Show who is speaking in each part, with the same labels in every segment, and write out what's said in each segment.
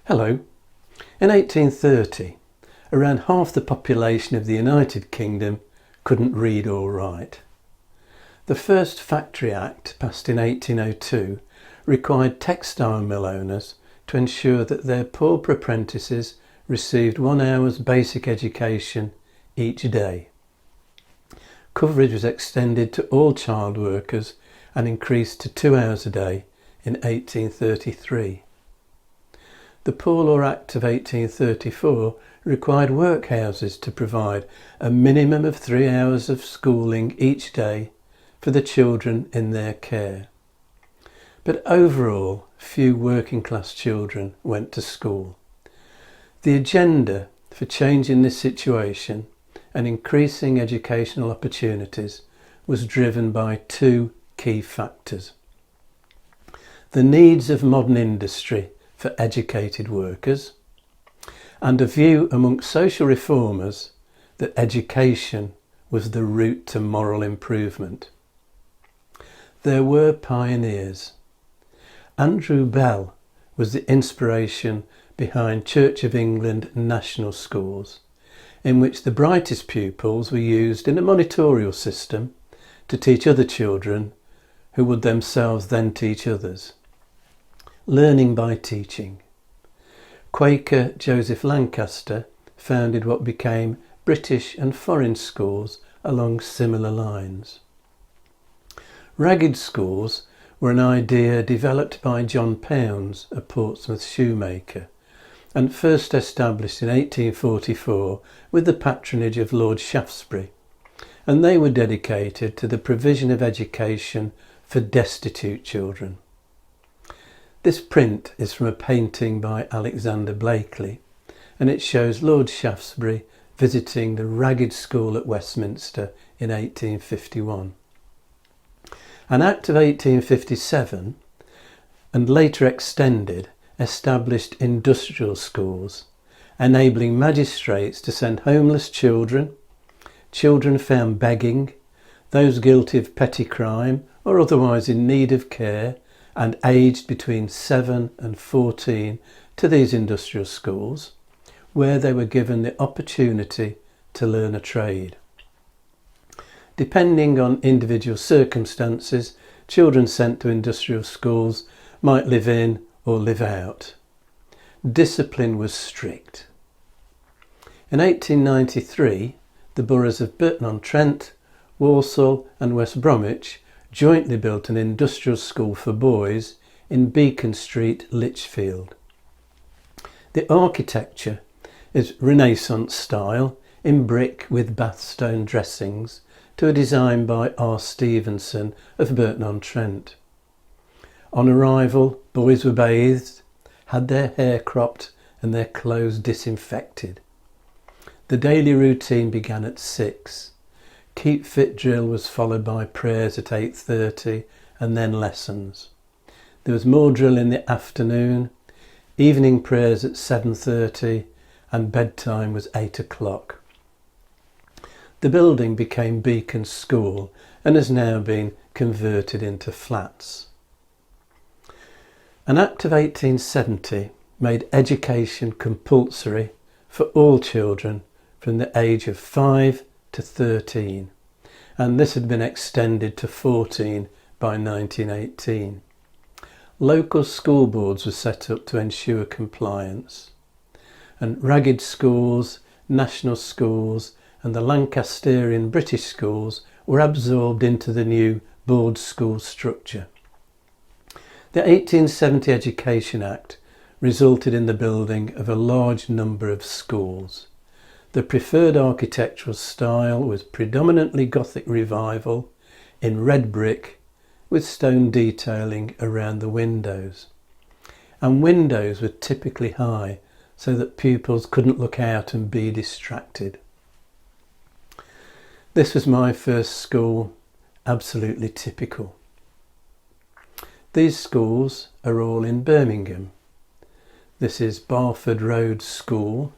Speaker 1: Hello. In 1830, around half the population of the United Kingdom couldn't read or write. The first Factory Act, passed in 1802, required textile mill owners to ensure that their pauper apprentices received 1 hour's basic education each day. Coverage was extended to all child workers and increased to 2 hours a day in 1833. The Poor Law Act of 1834 required workhouses to provide a minimum of 3 hours of schooling each day for the children in their care. But overall, few working class children went to school. The agenda for changing this situation and increasing educational opportunities was driven by two key factors: the needs of modern industry for educated workers, and a view amongst social reformers that education was the route to moral improvement. There were pioneers. Andrew Bell was the inspiration behind Church of England national schools, in which the brightest pupils were used in a monitorial system to teach other children who would themselves then teach others. Learning by teaching. Quaker Joseph Lancaster founded what became British and foreign schools along similar lines. Ragged schools were an idea developed by John Pounds, a Portsmouth shoemaker, and first established in 1844 with the patronage of Lord Shaftesbury, and they were dedicated to the provision of education for destitute children. This print is from a painting by Alexander Blakely, and it shows Lord Shaftesbury visiting the Ragged School at Westminster in 1851. An Act of 1857, and later extended, established industrial schools, enabling magistrates to send homeless children, children found begging, those guilty of petty crime or otherwise in need of care, and aged between 7 and 14 to these industrial schools, where they were given the opportunity to learn a trade. Depending on individual circumstances, children sent to industrial schools might live in or live out. Discipline was strict. In 1893, the boroughs of Burton-on-Trent, Walsall and West Bromwich jointly built an industrial school for boys in Beacon Street, Lichfield. The architecture is Renaissance style in brick with bathstone dressings to a design by R. Stevenson of Burton-on-Trent. On arrival, boys were bathed, had their hair cropped and their clothes disinfected. The daily routine began at 6. Keep fit drill was followed by prayers at 8:30 and then lessons. There was more drill in the afternoon, evening prayers at 7:30 and bedtime was 8 o'clock. The building became Beacon School and has now been converted into flats. An Act of 1870 made education compulsory for all children from the age of 5 to 13, and this had been extended to 14 by 1918. Local school boards were set up to ensure compliance, and ragged schools, national schools and the Lancasterian British schools were absorbed into the new board school structure. The 1870 Education Act resulted in the building of a large number of schools. The preferred architectural style was predominantly Gothic Revival in red brick with stone detailing around the windows. And windows were typically high so that pupils couldn't look out and be distracted. This was my first school, absolutely typical. These schools are all in Birmingham. This is Barford Road School,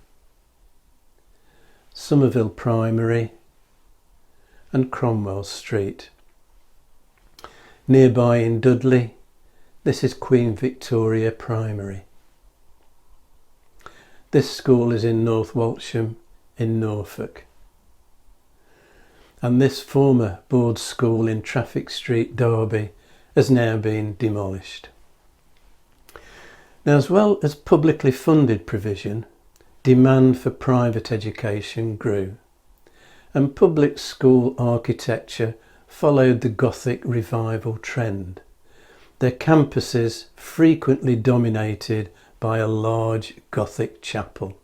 Speaker 1: Somerville Primary and Cromwell Street. Nearby in Dudley, this is Queen Victoria Primary. This school is in North Walsham in Norfolk. And this former board school in Traffic Street, Derby, has now been demolished. Now, as well as publicly funded provision, demand for private education grew, and public school architecture followed the Gothic revival trend, their campuses frequently dominated by a large Gothic chapel.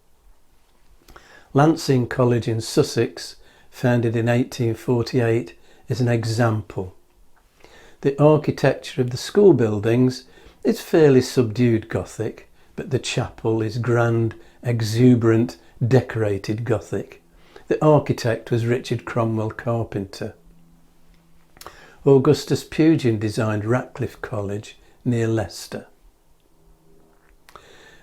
Speaker 1: Lansing College in Sussex, founded in 1848, is an example. The architecture of the school buildings is fairly subdued Gothic, but the chapel is grand, exuberant, decorated Gothic. The architect was Richard Cromwell Carpenter. Augustus Pugin designed Ratcliffe College near Leicester.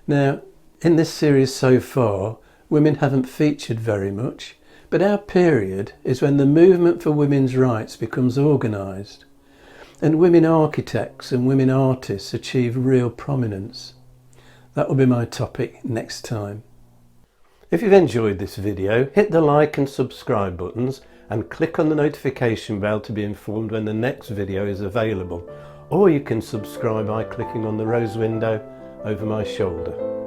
Speaker 1: Now, in this series so far, women haven't featured very much, but our period is when the movement for women's rights becomes organised, and women architects and women artists achieve real prominence. That will be my topic next time. If you've enjoyed this video, hit the like and subscribe buttons and click on the notification bell to be informed when the next video is available, or you can subscribe by clicking on the rose window over my shoulder.